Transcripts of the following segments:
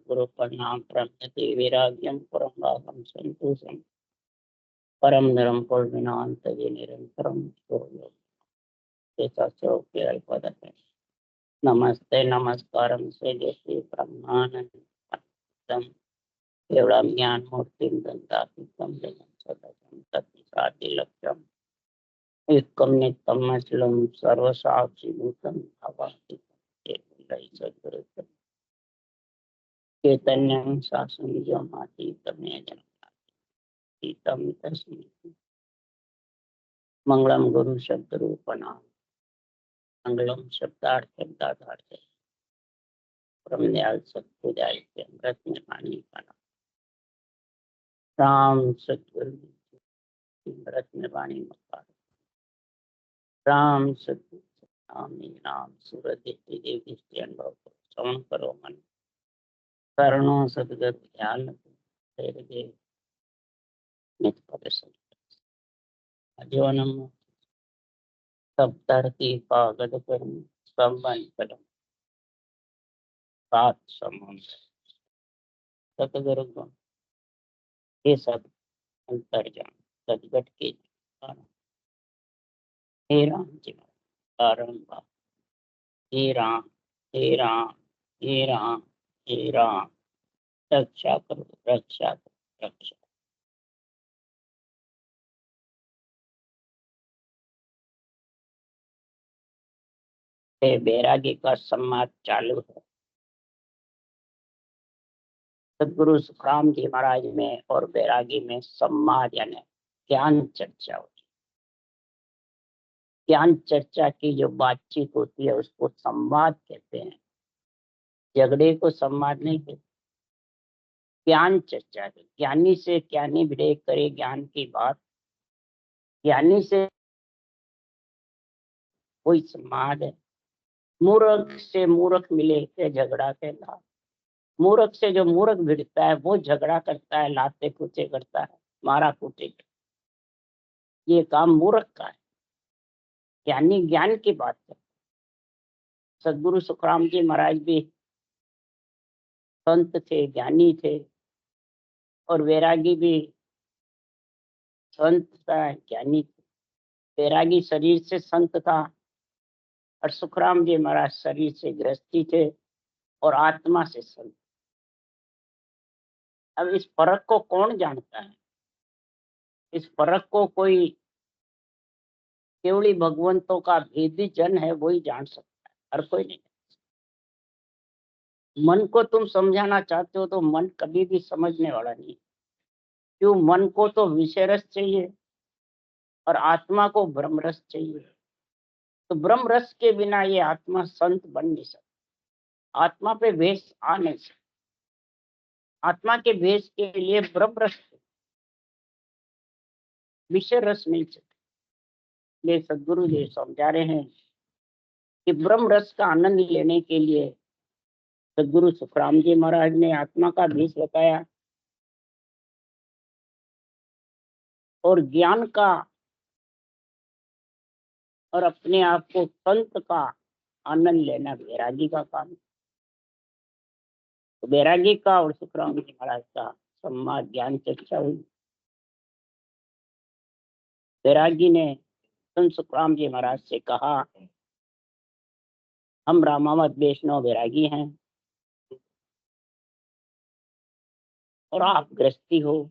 सद्गुरु प्रणाम प्रणति वैराग्यम परम भागम संतोषम परम नरम पूर्णांत निरंतरम नमस्ते नमस्कारम से जैसे ब्रह्मानंदम केवलम ज्ञान मूर्ति दंतातीतम सदसम सत्सादि लक्ष्यम एकम नित्यम अचलम सर्वसाक्षी भूतम भावातीतम सद्गुरु चैतन्यं शासनजमातीतमेव तस्मै मंगलम गुरु शब्द रूपनाम मंगलम शब्दार्थ शब्दाधार्थ ब्रह्मदयाल सत्पुजाय अमृत में पानी पाना राम सतगुरु अमृत में वाणी मकार राम सतगुरु नाम नाम सूरत देती देवी के अनुभव को श्रवण करो मन करणों सदगत ध्यान तेरे देव नित पद जीवनम सप्तर्ति पागद कर्म संबंध कदम सात समुद्र सतगुरु गुण ये सब अंतर जान सदगत के कारण हे राम जी कारण हे राम हे राम हे राम हे राम रक्षा करो रक्षा करो रक्षा। बैरागी का संवाद चालू है। सदगुरु सुखराम जी महाराज में और बैरागी में संवाद यानी ज्ञान चर्चा होती है। ज्ञान चर्चा की जो बातचीत होती है उसको संवाद कहते हैं। झगड़े को संवाद नहीं कहते, ज्ञान चर्चा। ज्ञानी से ज्ञानी विवेक करे ज्ञान की बात, ज्ञानी से कोई संवाद है। मूर्ख से मूर्ख मिले के झगड़ा कहला। मूर्ख से जो मूर्ख भिड़ता है वो झगड़ा करता है, लाते कूचे करता है, मारा कूटे, ये काम मूर्ख का है। ज्ञानी ज्ञान की बात है। सदगुरु सुखराम जी महाराज भी संत थे, ज्ञानी थे, और वैरागी भी संत था, ज्ञानी थे। वैरागी शरीर से संत था और सुखराम जी महाराज शरीर से गृहस्थी थे और आत्मा से संत। अब इस फर्क को कौन जानता है? इस फर्क को कोई केवली भगवंतों का भेदी जन है वही जान सकता है, हर कोई नहीं। मन को तुम समझाना चाहते हो तो मन कभी भी समझने वाला नहीं। क्यों? मन को तो विषय रस चाहिए और आत्मा को ब्रह्म रस चाहिए। तो ब्रह्म रस के बिना ये आत्मा संत बन नहीं सकती। आत्मा पे भेष आ नहीं सकता। आत्मा के भेष के लिए ब्रह्म रस, विषय रस मिल सकते। ये सदगुरु जी समझा रहे हैं कि ब्रह्म रस का आनंद लेने के लिए सदगुरु सुखराम जी महाराज ने आत्मा का भेष बताया और ज्ञान का और अपने आप को संत का आनंद लेना वैरागी का काम। तो वैरागी का और सुखराम जी महाराज का संवाद ज्ञान चर्चा हुई। वैरागी ने संत सुखराम जी महाराज से कहा, हम रामावत वैष्णव वैरागी हैं और आप गृहस्थी हो,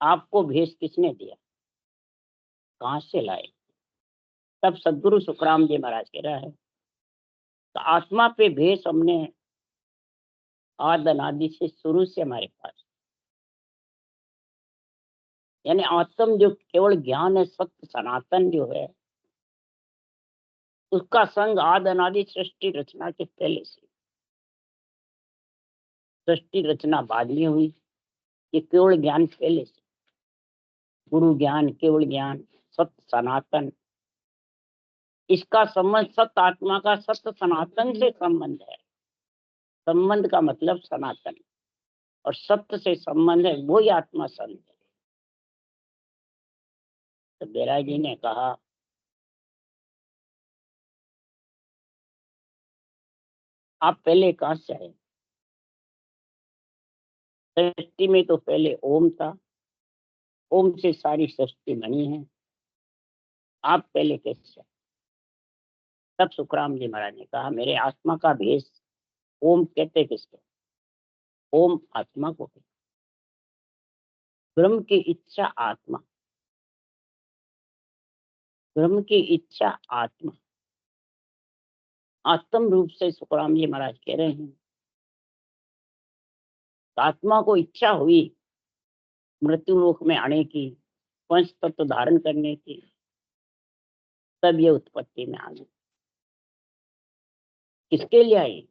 आपको भेष किसने दिया, कहां से लाए? तब सदगुरु सुखराम जी महाराज कह रहा है, तो आत्मा पे भेष हमने आदि अनादि से शुरू से हमारे पास, यानी आत्म जो केवल ज्ञान है, सत्य सनातन जो है, उसका संग आदि अनादि सृष्टि रचना के पहले से। सृष्टि रचना बाद में हुई, ये केवल ज्ञान पहले से। गुरु ज्ञान, केवल ज्ञान, सत्य सनातन, इसका संबंध सत्य आत्मा का सत्य सनातन से संबंध है। संबंध का मतलब सनातन, और सत्य से संबंध है, वही आत्मा संत है। तो बैरागी ने कहा, आप पहले कहां से आए? सृष्टि में तो पहले ओम था, ओम से सारी सृष्टि बनी है, आप पहले कैसे? तब सुखराम जी महाराज ने कहा, मेरे आत्मा का भेष ओम कहते किसको? ओम आत्मा को कहते। ब्रह्म की इच्छा आत्मा, ब्रह्म की इच्छा आत्मा, आत्म रूप से सुखराम जी महाराज कह रहे हैं। आत्मा को इच्छा हुई मृत्यु लोक में आने की, पंच तत्व धारण करने की, तब ये उत्पत्ति में आ गई। किसके लिए आई?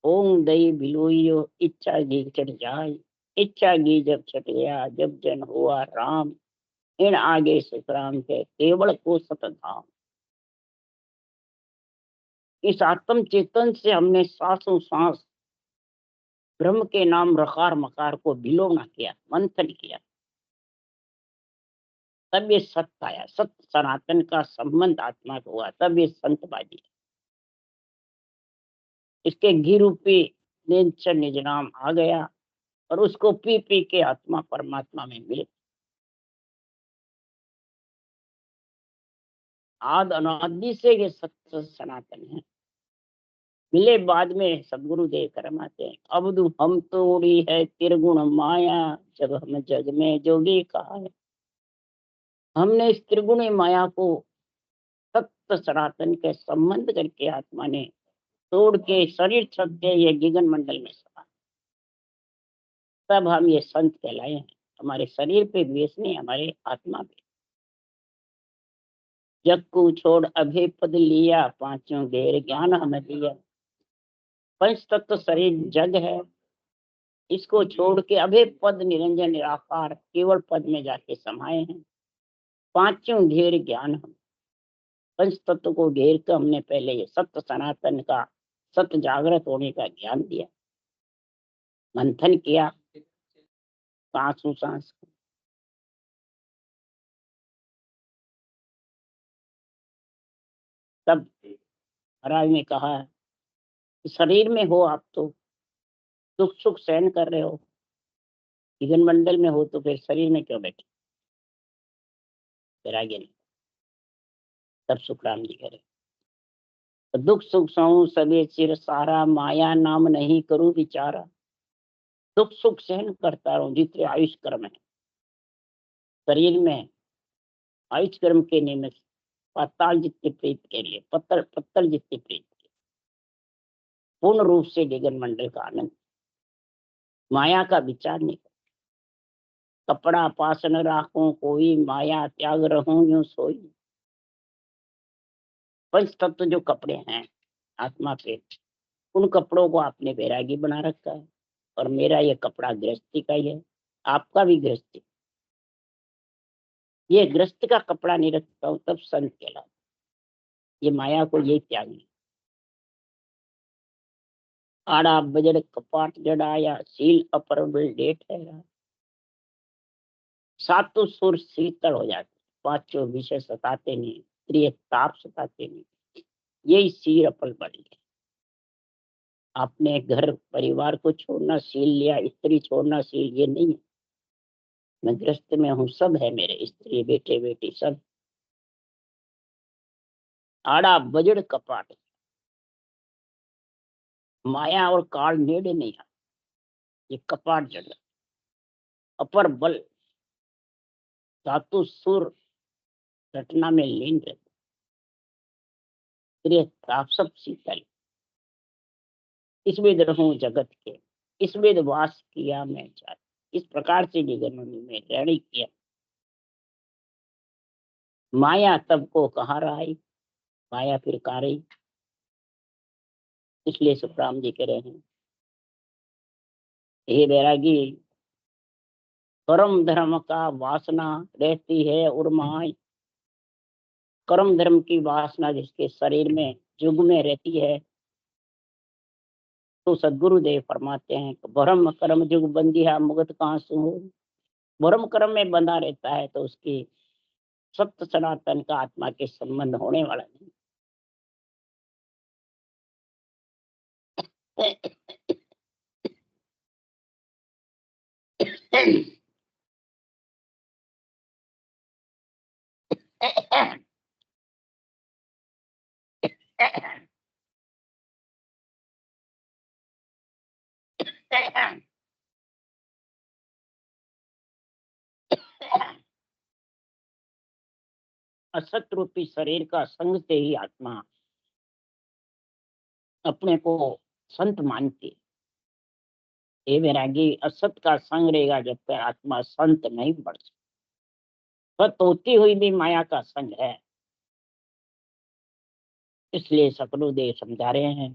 ओम दई बिलोइयो इच्छा गी चढ़ जाए, इच्छा गी जब छट गया, जब जन हुआ राम, इन आगे सुखराम के केवल को सतधाम। इस आत्म चेतन से हमने सांसों सांस ब्रह्म के नाम रकार मकार को विलोना किया, मंथन किया, तब ये सत्य आया। सत्य सनातन का संबंध आत्मा को हुआ, तब ये संत बाजी। इसके घी रूपी निज निज नाम आ गया और उसको पी पी के आत्मा परमात्मा में मिल। आद अनादि से ये सत्य सनातन है। मिले बाद में सदगुरु देव करमाते हैं। अब हम तोड़ी है त्रिगुण माया, जब हम जग में जोगी कहा है। हमने इस त्रिगुणी माया को सत्य सनातन के संबंध करके आत्मा ने तोड़ के शरीर छप के ये गगन मंडल में समा, तब हम ये संत कहलाए हैं। हमारे शरीर पे द्वेष नहीं, हमारे आत्मा पे। जग को छोड़ अभे पद लिया, पांचों घेर ज्ञान हमें दिया। पंच तत्व शरीर जग है, इसको छोड़ के अभे पद निरंजन निराकार केवल पद में जाके समाये हैं। पांचों घेर ज्ञान हम, पंच तत्व को घेर कर हमने पहले ये सत्य सनातन का, सत्य जागृत होने का ज्ञान दिया, मंथन किया सांसों सांस। तब महाराज ने कहा, शरीर में हो आप तो दुख सुख सहन कर रहे हो, जीवन मंडल में हो तो फिर शरीर में क्यों बैठे? फिर आगे नहीं। तब सुखराम जी करे, तो दुख सुख सहूं सबे चिर सारा, माया नाम नहीं करूं विचारा। दुख सुख सहन करता रहूं जितने आयुष कर्म है शरीर में, आयुष कर्म के निमित्त पाताल जितने प्रीत के लिए, पत्थर पत्थर जितने प्रीत के, पूर्ण रूप से गगन मंडल का आनंद, माया का विचार नहीं। कपड़ा पासन राखूं कोई, माया त्याग रहूं यूं सोई। पंच तत्व जो कपड़े हैं आत्मा पे, उन कपड़ों को आपने वैरागी बना रखा है। और मेरा ये कपड़ा गृहस्थी का ही है, आपका भी गृहस्थी। ये गृहस्थ का कपड़ा नहीं रखता हूं तब संत कहला। ये माया को ये त्यागी। आड़ा बजड़ कपाट जड़ाया, सील अपर डेट है। सातों सुर शीतल हो जाते, पांचों विषय सताते नहीं, प्रिय ताप सताते नहीं। यही शीर अपल बड़ी है। आपने घर परिवार को छोड़ना सील लिया, स्त्री छोड़ना सील, ये नहीं है। मैं गृहस्थ में हूँ, सब है मेरे, स्त्री बेटे बेटी सब। आड़ा बजड़ कपाट, माया और काल नेड़े नहीं आ, ये कपाट जड़। अपर बल, धातु सुर घटना में लीन रहते, प्रिय ताप सब शीतल। इसमें रहूं जगत के, इसमें वास किया मैं चाह। इस प्रकार से निगम में रहने किया। माया तब को कहाँ रही, माया फिर कहाँ रही। इसलिए सुखराम जी कह रहे हैं, हे बैरागी, कर्म धर्म का वासना रहती है उर्माई। कर्म धर्म की वासना जिसके शरीर में जुग में रहती है, तो सदगुरु देव फरमाते हैं, भरम कर्म जुग बंदिया मुगत कहाँ सु। भरम कर्म में बंधा रहता है तो उसकी सत्य सनातन का आत्मा के संबंध होने वाला नहीं। असत रूपी शरीर का संग से ही आत्मा अपने को संत मानती। ये वैरागी, असत का संग रहेगा जब तक आत्मा संत नहीं बढ़ सकती। सत होती हुई भी माया का संग है। इसलिए सतगुरुदेव समझा रहे हैं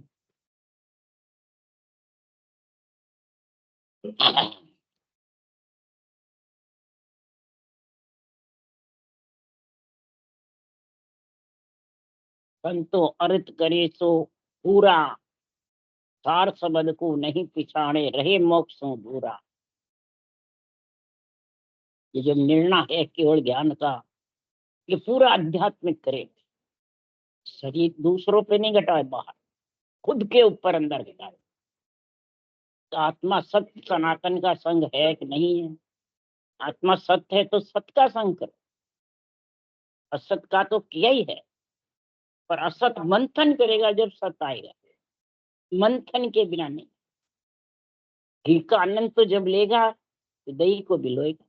संतो अर्थ करे सो पूरा, सार शब्द को नहीं पिछाड़े रहे मोक्ष सो दूरा। ये जो निर्णय है केवल ज्ञान का, ये पूरा आध्यात्मिक करे। शरीर दूसरों पे नहीं घटाए, बाहर खुद के ऊपर अंदर घटाए। तो आत्मा सत्य सनातन का संग है कि नहीं है? आत्मा सत्य है तो सत्य का संग करो। असत का तो किया ही है, पर असत मंथन करेगा जब सत्य आएगा। मंथन के बिना नहीं। घी का आनंद तो जब लेगा तो दही को भिगोएगा।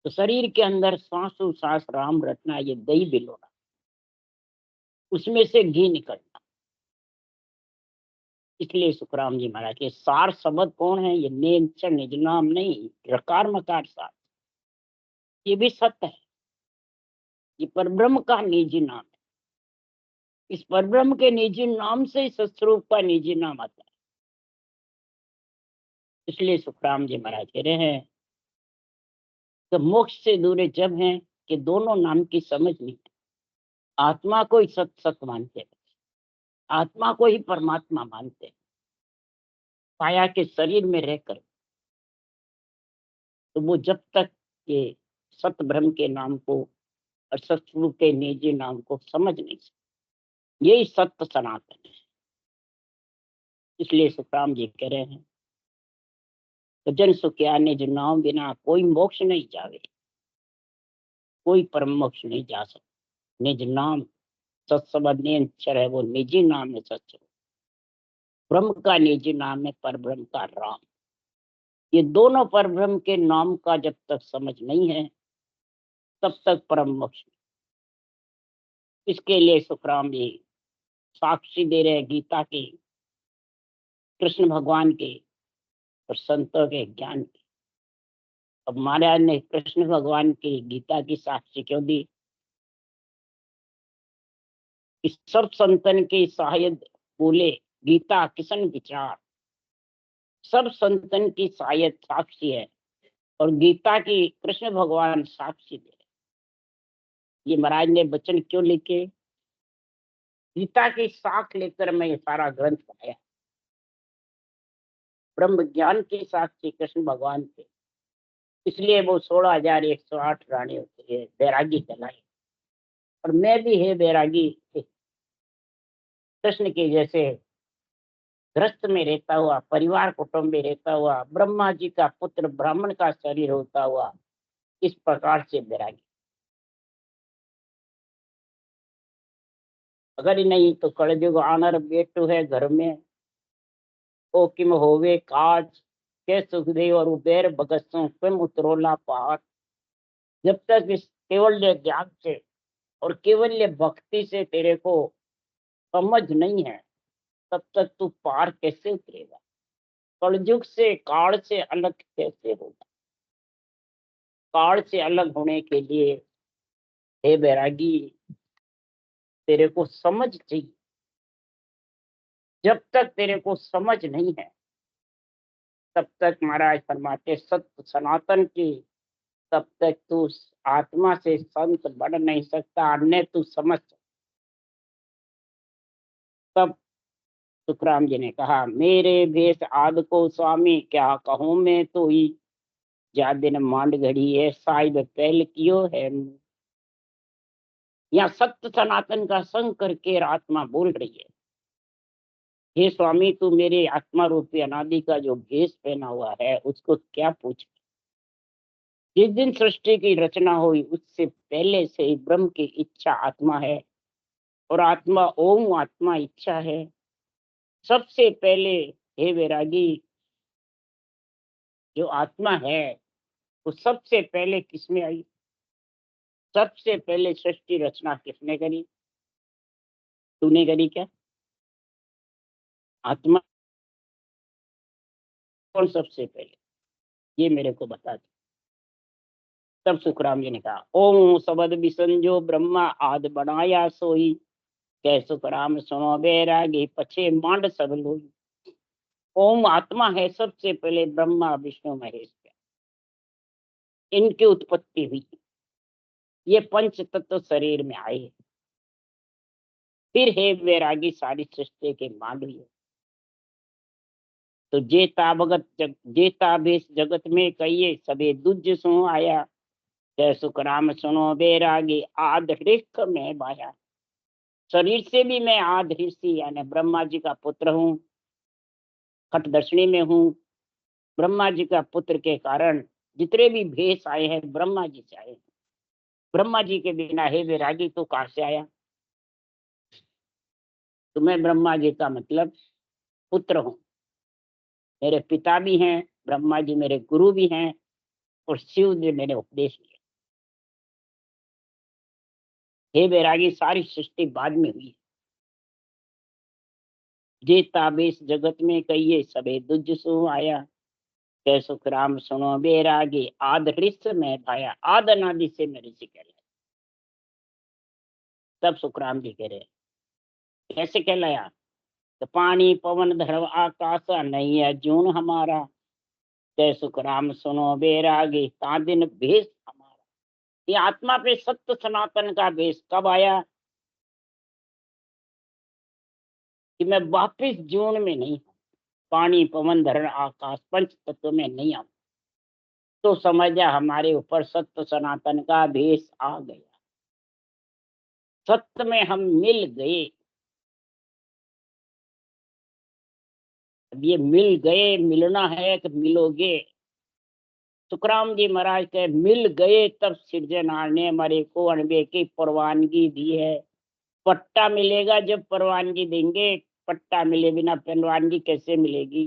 तो शरीर के अंदर सांसों सांस राम रटना, ये दही भिगोना, उसमें से घी निकलना। इसलिए सुखराम जी महाराज के सार शब्द कौन है? ये नेम निज नाम नहीं, रकार मकार सार, ये भी सत्य है। ये परब्रह्म का निजी नाम है। इस परब्रह्म के निजी नाम से इस स्वरूप का निजी नाम आता है। इसलिए सुखराम जी महाराज कह रहे हैं तो मोक्ष से दूर जब हैं कि दोनों नाम की समझ नहीं है। आत्मा को ही सत सत मानते हैं, आत्मा को ही परमात्मा मानते हैं, काया के शरीर में रहकर। तो वो जब तक ये सत ब्रह्म के नाम को और सत्स्वरूप के निजी नाम को समझ नहीं सकते, यही सत्य सनातन है। इसलिए सुखराम जी कह रहे हैं तो जन सुखिया निज नाम बिना कोई मोक्ष नहीं जावे, कोई परम मोक्ष नहीं जा सकता। निज नाम सत्सबद अक्षर है, वो निजी नाम है सत्सबद। ब्रह्म का निजी नाम है परब्रह्म का राम। ये दोनों परब्रह्म के नाम का जब तक समझ नहीं है तब तक परम मोक्ष। इसके लिए सुखराम जी साक्षी दे रहे गीता के, कृष्ण भगवान के और संतों के ज्ञान की। अब महाराज ने कृष्ण भगवान की गीता की साक्षी क्यों दी? इस सब संतन के शायद बोले गीता किसन विचार, सब संतन की शायद साक्षी है और गीता की कृष्ण भगवान साक्षी दे। ये महाराज ने वचन क्यों लिखे? गीता की साख लेकर मैं ये सारा ग्रंथ बनाया। ब्रह्म ज्ञान की साक्षी कृष्ण भगवान थे, इसलिए वो 16,108 रानी होती है बैरागी कहलाई। और मैं भी है बैरागी, कृष्ण के जैसे ग्रस्त में रहता हुआ, परिवार कुटुंब में रहता हुआ, ब्रह्मा जी का पुत्र, ब्राह्मण का शरीर होता हुआ, इस प्रकार से बैरागी। अगर नहीं तो कलयुग आनर बेटू है घर में, ओ किम होवे काज के सुखदेव और उबेर भगत स्वयं उतरोला पहाड़। जब तक इस केवल्य ज्ञान से और केवल्य भक्ति से तेरे को समझ नहीं है तब तक तू पार कैसे उतरेगा? कलयुग से, काल से अलग कैसे होगा? काल से अलग होने के लिए हे बैरागी तेरे को समझ चाहिए। जब तक तेरे को समझ नहीं है तब तक महाराज फरमाते सत्य सनातन की, तब तक तू आत्मा से संत बढ़ नहीं सकता, अन्य तू समझ। तब सुखराम जी ने कहा मेरे भेष आद को स्वामी, क्या कहूँ मैं तो ही जा दिन मांड घड़ी है साहिब पहल कियो है। या सत्य सनातन का संग करके आत्मा बोल रही है, हे स्वामी तू मेरे आत्मा रूपी अनादि का जो भेष पहना हुआ है उसको क्या पूछ। जिस दिन सृष्टि की रचना हुई उससे पहले से ही ब्रह्म की इच्छा आत्मा है और आत्मा ओम आत्मा इच्छा है। सबसे पहले हे वैरागी, जो आत्मा है वो सबसे पहले किसमें आई? सबसे पहले सृष्टि रचना किसने करी? तूने करी क्या? आत्मा कौन सबसे पहले? ये मेरे को बता दे। तब सुखराम जी ने कहा, ओम सबद बिसंजो ब्रह्मा आद बनाया सोई, कै सुखराम सुनो बैरागी पछे मांड सब लोई। ओम आत्मा है, सबसे पहले ब्रह्मा विष्णु महेश के इनकी उत्पत्ति हुई। ये पंच तत्व शरीर में आए, फिर हे वैरागी सारी सृष्टि के मांड हुए। तो जेता भेष जगत में कहिए सबे दुज सो आया, जय सुखराम सुनो बैरागी आद हृख में माया। शरीर से भी मैं आद ऋषि यानी ब्रह्मा जी का पुत्र हूँ, खटदर्शनी में हूँ। ब्रह्मा जी का पुत्र के कारण जितने भी भेष आए हैं ब्रह्मा जी से आए हैं। ब्रह्मा जी के बिना हे वैरागी तो कहाँ से आया? तो मैं ब्रह्मा जी का मतलब पुत्र हूँ। मेरे पिता भी हैं, ब्रह्मा जी मेरे गुरु भी हैं, और शिव जी मेरे उपदेश दिए। हे बैरागी सारी सृष्टि बाद में हुई। जे ताबेस जगत में कहिए सबे दुज सो आया, कै सुख राम सुनो बैरागी आद ऋष में पाया। आद अनादि से मैं ऋषि कहलाया। तब सुखराम जी कह रहे कैसे कहलाया? तो पानी पवन धर्म आकाश नहीं है जून हमारा, कै सुख राम सुनो बैरागी ता दिन भेष हमारा। ये आत्मा पे सत्य सनातन का भेष कब आया? कि मैं वापिस जून में नहीं हूँ, पानी पवन धरण आकाश पंच तत्व में नहीं आऊं, तो समझ जा हमारे ऊपर सत्य सनातन का भेष आ गया। सत्य में हम मिल गए। अब ये मिल गए, मिलना है कि मिलोगे? सुखराम जी महाराज के मिल गए तब सिरजनहार ने हमारे को अणबे की परवानगी दी है। पट्टा मिलेगा जब परवानगी देंगे, पट्टा मिले बिना परवानगी कैसे मिलेगी?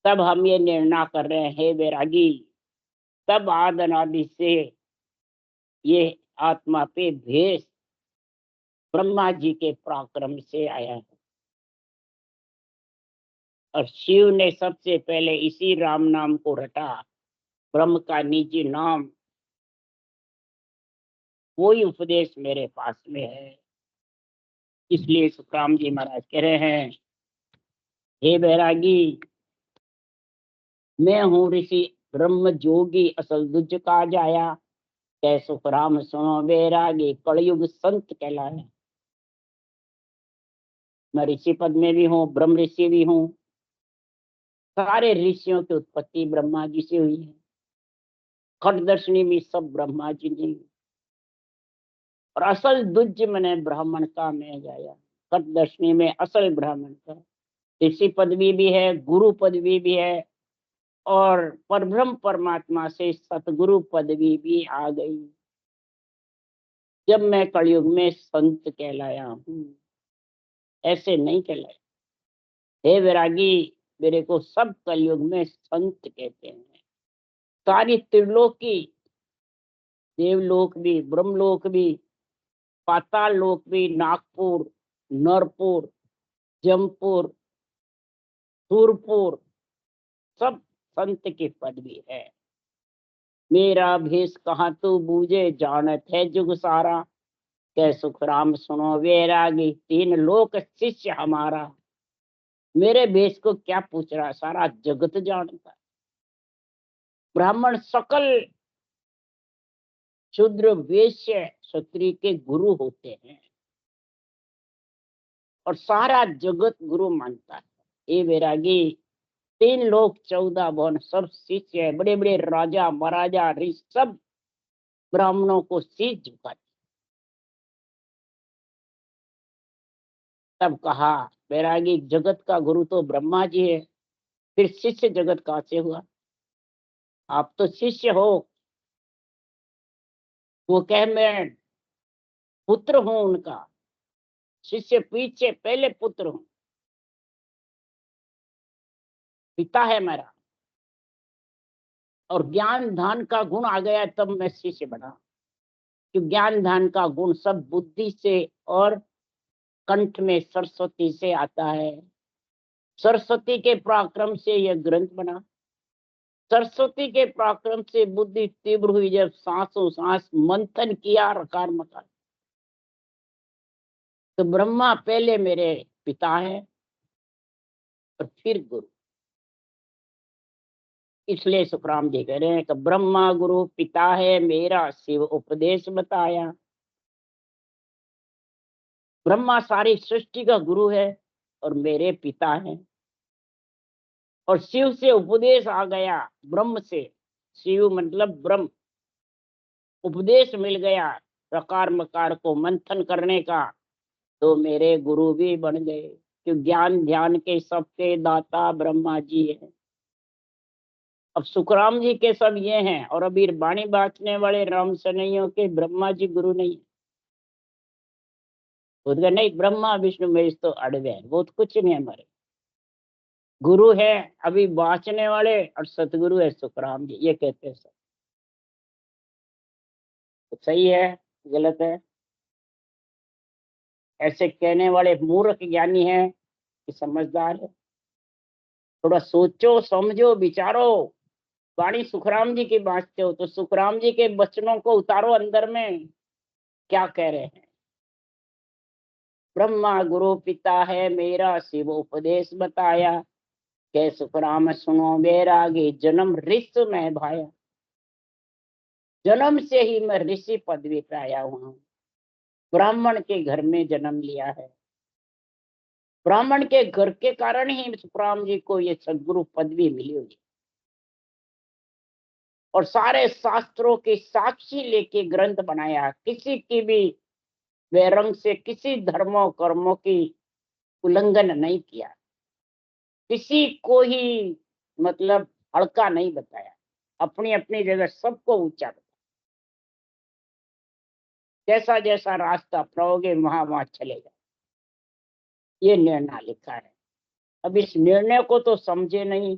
तब हम ये निर्णय कर रहे हैं वैरागी, तब आद अनादि से ये आत्मा पे भेष ब्रह्मा जी के पराक्रम से आया है। और शिव ने सबसे पहले इसी राम नाम को रटा, ब्रह्म का निजी नाम। वही उपदेश मेरे पास में है। इसलिए सुखराम जी महाराज कह रहे हैं, हे बैरागी, मैं हूँ ऋषि ब्रह्म जोगी असल दुज का जाया, कै सुखराम सुनो बैरागी कलयुग संत कहलाया। मैं ऋषि पद में भी हूँ, ब्रह्म ऋषि भी हूँ। सारे ऋषियों की उत्पत्ति ब्रह्मा जी से हुई है। खटदर्शनी भी सब ब्रह्मा जी ने। और असल दुज मैंने ब्राह्मण का मैं जाया। खटदर्शनी में असल ब्राह्मण का ऋषि पदवी भी है, गुरु पदवी भी है, और परब्रह्म परमात्मा से सतगुरु पदवी भी आ गई जब मैं कलयुग में संत कहलाया हूँ। ऐसे नहीं कहलाया। हे वैरागी, मेरे को सब कलयुग में संत कहते हैं। सारी त्रिलोकी, देवलोक भी, ब्रह्मलोक भी, पाताल लोक भी, नागपुर, नरपुर, जमपुर, सूरपुर, सब संत की पदवी है। मेरा भेष कहाँ तू बूझे, जानत है जुग सारा, कै सुख राम सुनो वैरागी तीन लोक शिष्य हमारा। मेरे भेष को क्या पूछ रहा, सारा जगत जानता। ब्राह्मण सकल शूद्र वैश्य क्षत्रिय के गुरु होते हैं, और सारा जगत गुरु मानता है। ये वैरागी, तीन लोग 14 भवन सब शिष्य है। बड़े बड़े राजा महाराजा ऋषि सब ब्राह्मणों को शीश झुकाते। तब कहा, वैरागी जगत का गुरु तो ब्रह्मा जी है, फिर शिष्य जगत कहाँ से हुआ? आप तो शिष्य हो। वो कह मैं पुत्र हूं उनका, शिष्य पीछे, पहले पुत्र हूं। पिता है मेरा, और ज्ञान ध्यान का गुण आ गया तब मैं शिष्य बना। कि ज्ञान ध्यान का गुण सब बुद्धि से और कंठ में सरस्वती से आता है। सरस्वती के पराक्रम से यह ग्रंथ बना। सरस्वती के पराक्रम से बुद्धि तीव्र हुई, जब सांसों सांस मंथन किया रकार मकार। तो ब्रह्मा पहले मेरे पिता है और फिर गुरु। इसलिए सुखराम जी कह रहे हैं कि ब्रह्मा गुरु पिता है मेरा, शिव उपदेश बताया। ब्रह्मा सारी सृष्टि का गुरु है और मेरे पिता हैं। और शिव से उपदेश आ गया, ब्रह्म से, शिव मतलब ब्रह्म, उपदेश मिल गया प्रकार मकार को मंथन करने का, तो मेरे गुरु भी बन गए। कि ज्ञान ध्यान के सबके दाता ब्रह्मा जी हैं। अब सुखराम जी के सब ये हैं, और अभी वाणी बांटने वाले राम सनैयों के ब्रह्मा जी गुरु नहीं। खुद का नहीं, ब्रह्मा विष्णु महेश तो अड़वे हैं, वो तो कुछ नहीं हमारे। गुरु है अभी बांचने वाले, और सतगुरु है सुखराम जी, ये कहते हैं सब। तो सही है गलत है? ऐसे कहने वाले मूर्ख ज्ञानी है कि समझदार है? थोड़ा सोचो समझो विचारो। वाणी सुखराम जी की बांटते हो तो सुखराम जी के वचनों को उतारो अंदर में, क्या कह रहे हैं। ब्रह्मा गुरु पिता है मेरा, शिव उपदेश बताया। के सुखराम सुनो बैरागी, जन्म ऋषि में भाया। जन्म से ही मैं ऋषि पदवी पे आया हुआ हूँ। ब्राह्मण के घर में जन्म लिया है। ब्राह्मण के घर के कारण ही सुखराम जी को ये सदगुरु पदवी मिली हुई। और सारे शास्त्रों की साक्षी लेके ग्रंथ बनाया, किसी की भी वैरंग से किसी धर्मों कर्मों की उल्लंघन नहीं किया, किसी को ही मतलब हल्का नहीं बताया, अपनी अपनी जगह सबको ऊंचा बताया। जैसा जैसा रास्ता अपनाओगे वहां वहां चलेगा, ये निर्णय लिखा है। अब इस निर्णय को तो समझे नहीं,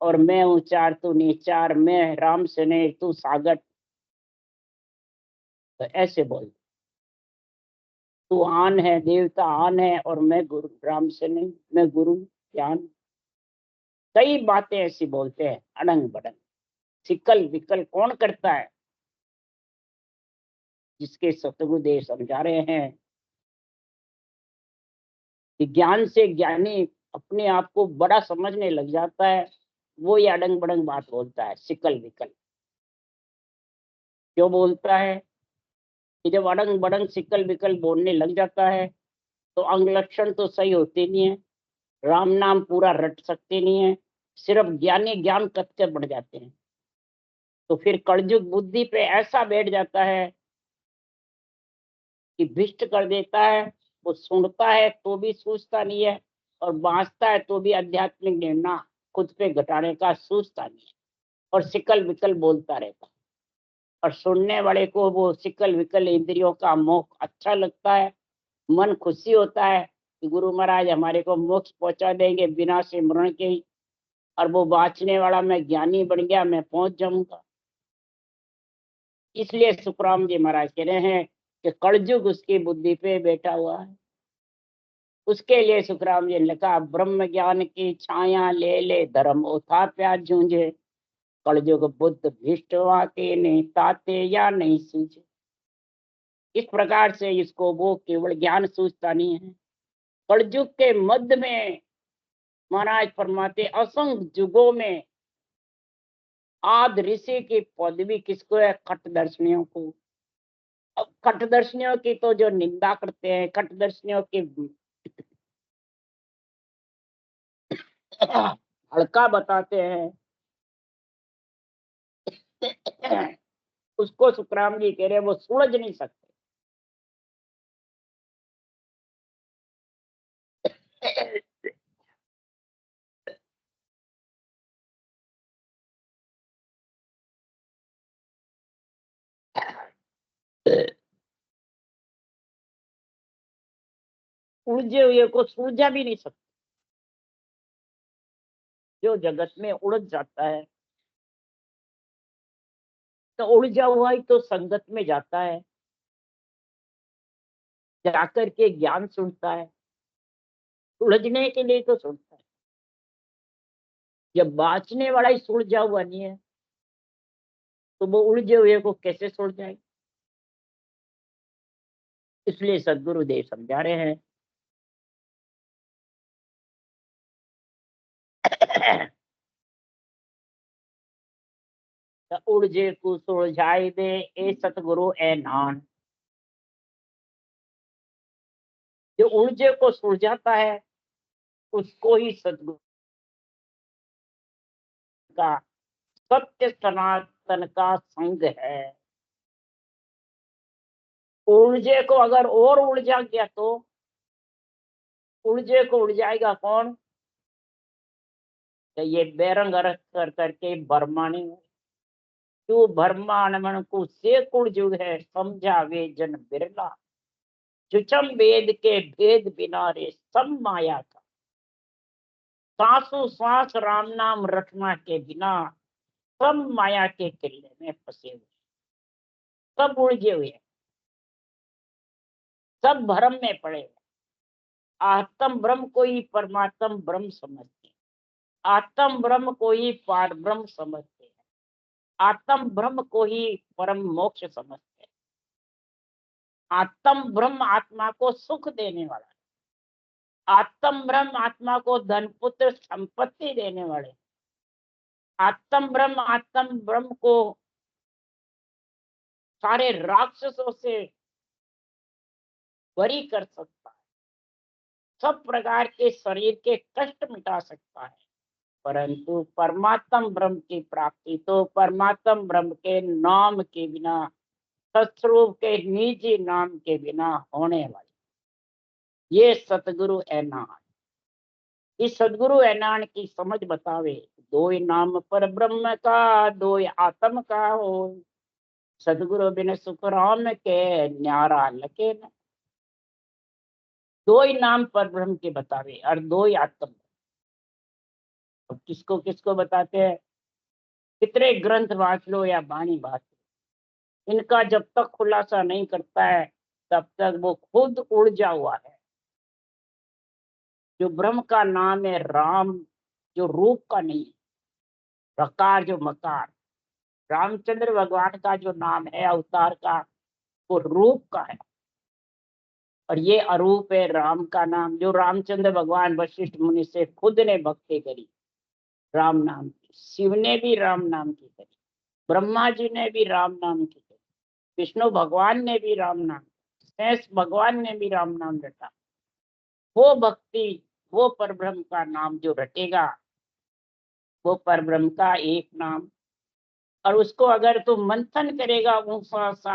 और मैं ऊंचार तू नीचार, मैं राम सने तू सागर, तो ऐसे बोल। तू आन है देवता आन है, और मैं गुरु राम सने, मैं गुरु ज्ञान। कई बातें ऐसी बोलते हैं अड़ंग बड़ंग। सिकल विकल कौन करता है? जिसके सतगुरुदेव समझा रहे हैं कि ज्ञान से ज्ञानी अपने आप को बड़ा समझने लग जाता है, वो ये अड़ंग बड़ंग बात बोलता है, सिकल विकल। क्यों बोलता है? कि जब अड़ंग बड़ंग सिकल विकल बोलने लग जाता है तो अंग लक्षण तो सही होते नहीं है, राम नाम पूरा रट सकते नहीं है, सिर्फ ज्ञानी ज्ञान कच्चे बढ़ जाते हैं। तो फिर कलयुग बुद्धि पे ऐसा बैठ जाता है कि भ्रष्ट कर देता है। वो सुनता है तो भी सूझता नहीं है, और बांचता है तो भी आध्यात्मिक निर्णय खुद पे घटाने का सूझता नहीं है, और सिकल विकल बोलता रहता है। और सुनने वाले को वो सिकल विकल इंद्रियों का मोह अच्छा लगता है, मन खुशी होता है कि गुरु महाराज हमारे को मोक्ष पहुंचा देंगे बिना सिमरण के ही, और वो बाँचने वाला मैं ज्ञानी बन गया, मैं पहुंच जाऊंगा। इसलिए सुखराम जी महाराज कह रहे हैं कि कलयुग उसकी बुद्धि पे बैठा हुआ है। उसके लिए सुखराम जी ने लिखा, ब्रह्म ज्ञान की छाया ले ले, धर्म उठा प्यार जूझे। कलयुग बुद्ध भ्रष्टवा के नहीं ताते या नहीं सूझे। इस प्रकार से इसको वो केवल ज्ञान सूझता नहीं है। कलयुग के मध्य में महाराज फरमाते, असंख्य युगों में आद ऋषि की पदवी किसको है? खटदर्शनियों को। अब खटदर्शनियों की तो जो निंदा करते हैं, खटदर्शनियों की हल्का बताते हैं, उसको सुखराम जी कह रहे हैं वो सुलझ नहीं सकते। उलझे हुए को सुलझा भी नहीं सकते। जो जगत में उलझ जाता है, तो उलझा हुआ ही तो संगत में जाता है, जाकर के ज्ञान सुनता है, उलझने के लिए तो सुनता है। जब बाँचने वाला ही सुलझा हुआ नहीं है, तो वो उलझे हुए को कैसे सुलझाए? इसलिए सद्गुरुदेव समझा रहे हैं त उलझे को सुलझाई दे ए सतगुरु ए नान। जो उलझे को सुलझाता है, उसको ही सतगुरु का सत्य सनातन का संग है। उलझे को अगर और उलझा गया तो उलझे को उलझाएगा कौन? तो ये बेरंग रख कर करके बरमाने तू भरमान मन को से कुल जुग है, समझा वे जन बिरला। चुचम वेद के भेद बिना रे सब माया का। सांसों सांस राम नाम रटना के बिना सब माया के किले में फंसे हुए, सब उलझे हुए हैं, सब भ्रम में पड़े हैं। आत्म ब्रह्म को ही परमात्म ब्रह्म समझते हैं, आत्म ब्रह्म को ही पार ब्रह्म समझते हैं, आत्म ब्रह्म को ही परम मोक्ष समझते हैं। आत्म ब्रह्म आत्मा को सुख देने वाला है, आत्म ब्रह्म आत्मा को धन पुत्र संपत्ति देने वाले, आत्म ब्रह्म को सारे राक्षसों से बरी कर सकता है, सब प्रकार के शरीर के कष्ट मिटा सकता है। परंतु परमात्म ब्रह्म की प्राप्ति तो परमात्म ब्रह्म के नाम के बिना, सत्स्वरूप के निजी नाम के बिना होने वाली। ये सतगुरु ऐनान, इस सदगुरु ऐनान की समझ बतावे। दो नाम पर ब्रह्म का, दो आत्म का हो। सदगुरु बिन सुख राम के, न्यारा लके न। दो ही नाम पर ब्रह्म के बतावे और दो ही आत्म। अब किसको किसको बताते हैं? कितने ग्रंथ वाँच लो या बाणी बात लो, इनका जब तक खुलासा नहीं करता है, तब तक वो खुद उलझा हुआ है। जो ब्रह्म का नाम है राम, जो रूप का नहीं है, रकार जो मकार, रामचंद्र भगवान का जो नाम है अवतार का, वो रूप का है। और ये अरूप है राम का नाम, जो रामचंद्र भगवान वशिष्ठ मुनि से खुद ने भक्ति करी राम नाम की। शिव ने भी राम नाम की करी, ब्रह्मा जी ने भी राम नाम की करी, विष्णु भगवान ने भी राम नाम, शेष भगवान ने भी राम नाम रटा। वो भक्ति, वो परब्रह्म का नाम जो रटेगा, वो परब्रह्म का एक नाम। और उसको अगर तू मंथन करेगा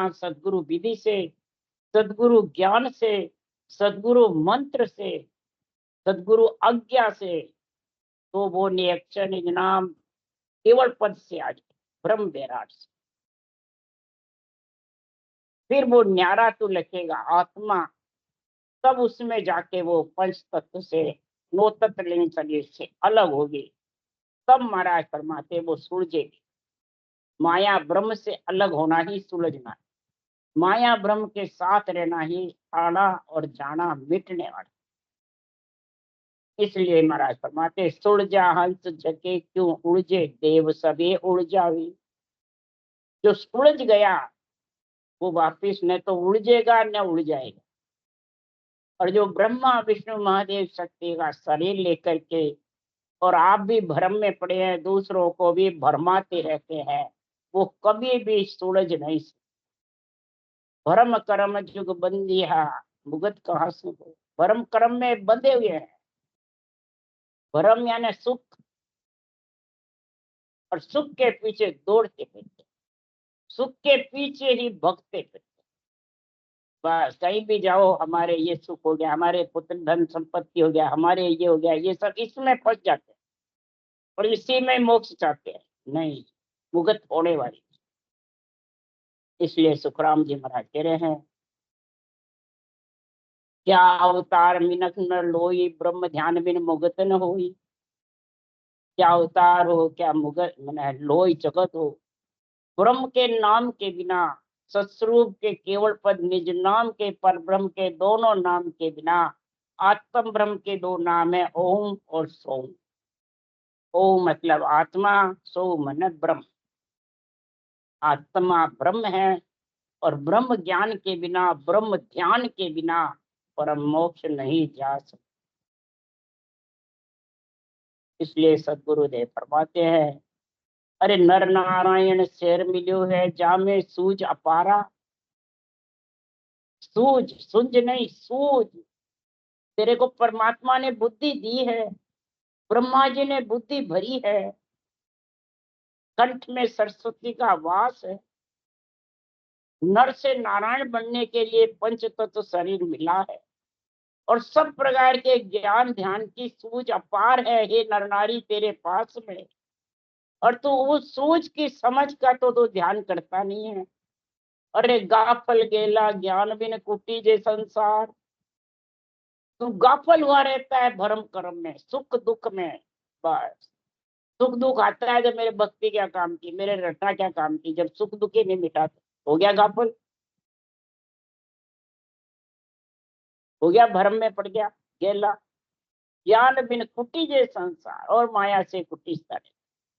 सदगुरु विधि से, सदगुरु ज्ञान से, सदगुरु मंत्र से, सदगुरु आज्ञा से, तो वो नियक्षर निज नाम केवल पद से आ जाए, ब्रह्म विराट से। फिर वो न्यारा तो लिखेगा आत्मा, तब उसमें जाके वो पंच तत्व से, नो तत्व लिंग शरीर से अलग होगी। तब महाराज फरमाते वो सुलझेगी। माया ब्रह्म से अलग होना ही सुलझना है, माया ब्रह्म के साथ रहना ही आना और जाना मिटने वाला। इसलिए महाराज फरमाते सुलझा हंस जके क्यों उलझे, देव सबे उलझावी। जो उलझ गया वो वापिस न तो उलझेगा न उलझाएगा। और जो ब्रह्मा विष्णु महादेव शक्ति का शरीर लेकर के, और आप भी भ्रम में पड़े हैं, दूसरों को भी भरमाते रहते हैं, वो कभी भी सुलझ नहीं सकते। भरम कर्म जुग बंदिया, भुगत कहाँ से हो। भरम कर्म में बंधे हुए हैं। भरम यानी सुख, और सुख के पीछे दौड़ते फिरते, सुख के पीछे ही भगते फिरते। बस कहीं भी जाओ, हमारे ये सुख हो गया, हमारे पुत्र धन संपत्ति हो गया, हमारे ये हो गया, ये सब इसमें फंस जाते हैं और इसी में मोक्ष चाहते हैं। नहीं, भुगत होने वाली। इसलिए सुखराम जी महाराज कह रहे हैं, क्या अवतार मिनक न लोई, ब्रह्म ध्यान बिन मुगत न होई। क्या अवतार हो, क्या मुगल मैंने लोई जगत हो, ब्रह्म के नाम के बिना, सत्स्वरूप के केवल पद निज नाम के, पर ब्रह्म के दोनों नाम के बिना, आत्म ब्रह्म के दो नाम है, ओम और सोम। ओम मतलब आत्मा, सो मन ब्रह्म। आत्मा ब्रह्म है, और ब्रह्म ज्ञान के बिना, ब्रह्म ध्यान के बिना परम मोक्ष नहीं जा सकता। इसलिए सदगुरुदेव फरमाते हैं, अरे नर नारायण शेर मिलियो है, जामे सूझ अपारा। सूझ नहीं, सूझ। तेरे को परमात्मा ने बुद्धि दी है, ब्रह्मा जी ने बुद्धि भरी है, कंठ में सरस्वती का वास है। नर से नारायण बनने के लिए पंच तत्व शरीर मिला है, और सब प्रकार के ज्ञान ध्यान की सूझ अपार है, हे नर नारी तेरे पास में। और तू उस सूझ की समझ का तो ध्यान करता नहीं है। अरे गाफल गेला ज्ञान बिन कुटी जे संसार। तू गाफल हुआ रहता है भरम कर्म में, सुख दुख में। बस सुख दुख आता है, जब मेरे भक्ति क्या काम की, मेरे रटना क्या काम की, जब सुख दुख ही नहीं मिटाते हो गया गाफल, हो गया भरम में पड़ गया, गेला। ज्ञान बिन कुटी जे संसार, और माया से कुटी सारे।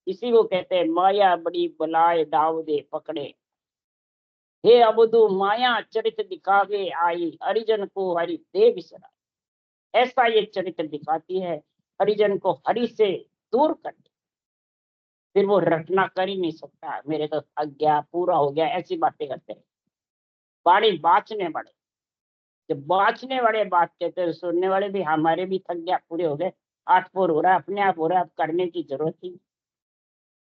इसी को कहते हैं माया बड़ी बलाए दाव दे पकड़े। हे अबुदु माया चरित दिखावे आई, हरिजन को हरि दे बिसरा। ऐसा ये चरित्र दिखाती है, हरिजन को हरि से दूर कर दे। फिर वो रटना कर ही नहीं सकता, मेरे तो अज्ञा पूरा हो गया, ऐसी बातें करते हैं। बाड़ी बाचने वाले, जब बाचने वाले बात कहते हैं, सुनने वाले भी हमारे भी थक गया, पूरे हो गए, आठ पोर हो रहा है, अपने आप हो रहा है, अब करने की जरूरत ही।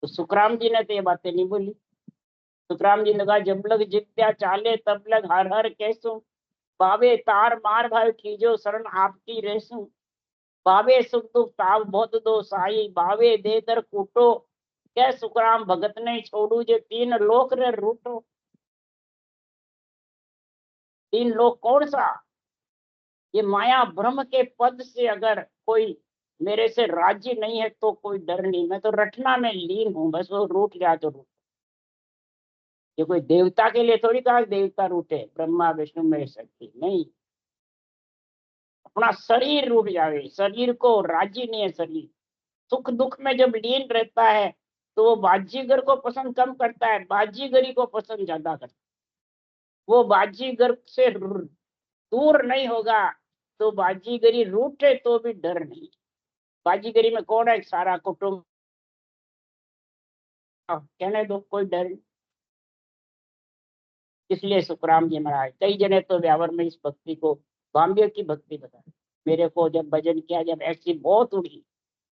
तो सुखराम जी ने तो ये बातें नहीं बोली। सुखराम जी ने कहा, जब लग जित्या चाले तब लग हर हर कैसू, बाबे तार मार भाई खींचो शरण आपकी रेसू। बाबे सुख दुख ताव बहुत दो साई, बाबे दे दर कूटो, क्या सुखराम भगत नहीं छोड़ू जे तीन लोक रे रूटो। तीन लोक कौन सा? ये माया ब्रह्म के पद से अगर कोई मेरे से राजी नहीं है तो कोई डर नहीं, मैं तो रटना में लीन हूं, बस वो रूठ गया तो रूठ। ये कोई देवता के लिए थोड़ी कहा देवता रूठे, ब्रह्मा विष्णु महेश शक्ति नहीं। अपना शरीर रूठ जावे, शरीर को राजी नहीं है शरीर। सुख दुख में जब लीन रहता है तो वो बाजीगर को पसंद कम करता है, बाजीगरी को पसंद ज्यादा करता है। वो बाजीगर से दूर नहीं होगा तो बाजीगरी रूठे तो भी डर नहीं। बाजीगरी में कौन है? सारा कुटुंब। कहने दो, कोई डर नहीं। इसलिए सुखराम जी महाराज कई जने तो व्यावर में इस भक्ति को बाम्बे की भक्ति बता। मेरे को जब भजन किया, जब ऐसी बहुत उड़ी,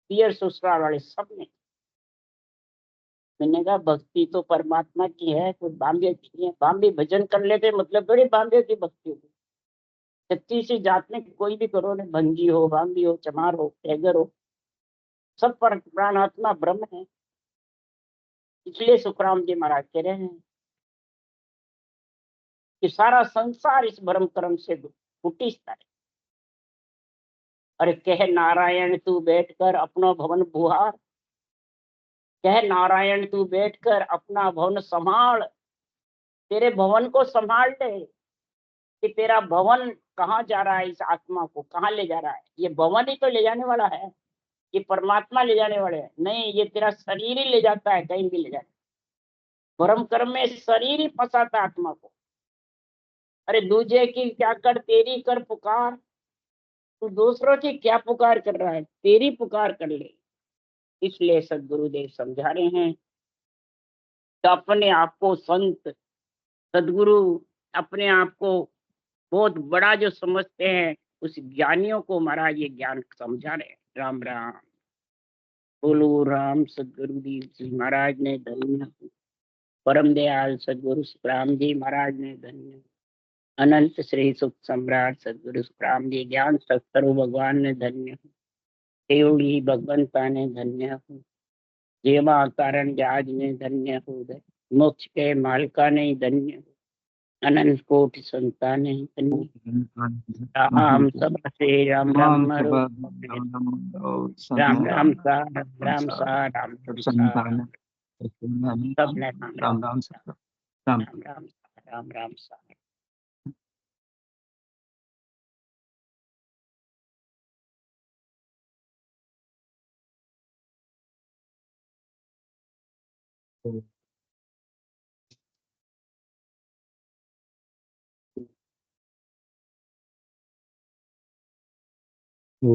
पियर ससुराल वाले सब ने, मैंने कहा भक्ति तो परमात्मा की है, कोई बाम्बे की नहीं है। बाम्बे भजन कर लेते मतलब थोड़ी बाम्बे की भक्ति होगी। छत्तीस जात में कोई भी करो ना, भंगी हो, बाम्बी हो, चमार हो, टैगर हो, सब पर प्राणात्मा ब्रह्म है। इसलिए सुखराम जी महाराज कह रहे हैं कि सारा संसार इस भ्रम कर्म से कुटिस्ता है। अरे कह नारायण तू बैठकर अपना भवन बुहार, कह नारायण तू बैठकर अपना भवन संभाल। तेरे भवन को संभाल ले, कि तेरा भवन कहाँ जा रहा है, इस आत्मा को कहाँ ले जा रहा है। ये भवन ही तो ले जाने वाला है, ये परमात्मा ले जाने वाले हैं नहीं, ये तेरा शरीर ही ले जाता है, कहीं भी ले जाता है। भ्रम कर्म में शरीर ही फंसाता है आत्मा को। अरे दूजे की क्या कर, तेरी कर पुकार। तू दूसरों की क्या पुकार कर रहा है, तेरी पुकार कर ले। इसलिए सदगुरुदेव समझा रहे हैं, तो अपने आप को संत सदगुरु, अपने आप को बहुत बड़ा जो समझते हैं, उस ज्ञानियों को महाराज ये ज्ञान समझा रहे हैं। राम राम बोलो। राम सदगुरुदेव जी महाराज ने धन्य, परम दयाल सदगुरु सुखराम जी महाराज ने धन्य, अनंत श्री सुख सम्राट सदगुरु सुखराम जी ज्ञान सत्सरु भगवान ने धन्य, केवड़ी भगवंता ने धन्य हो, जेवा कारण जाज ने धन्य हो, मोक्ष के मालका ने धन्य हो, अनंत कोटि संताने राम सब श्री राम राम मरो राम राम सा राम सा राम सा सबने राम राम राम राम राम राम राम राम राम सा ओ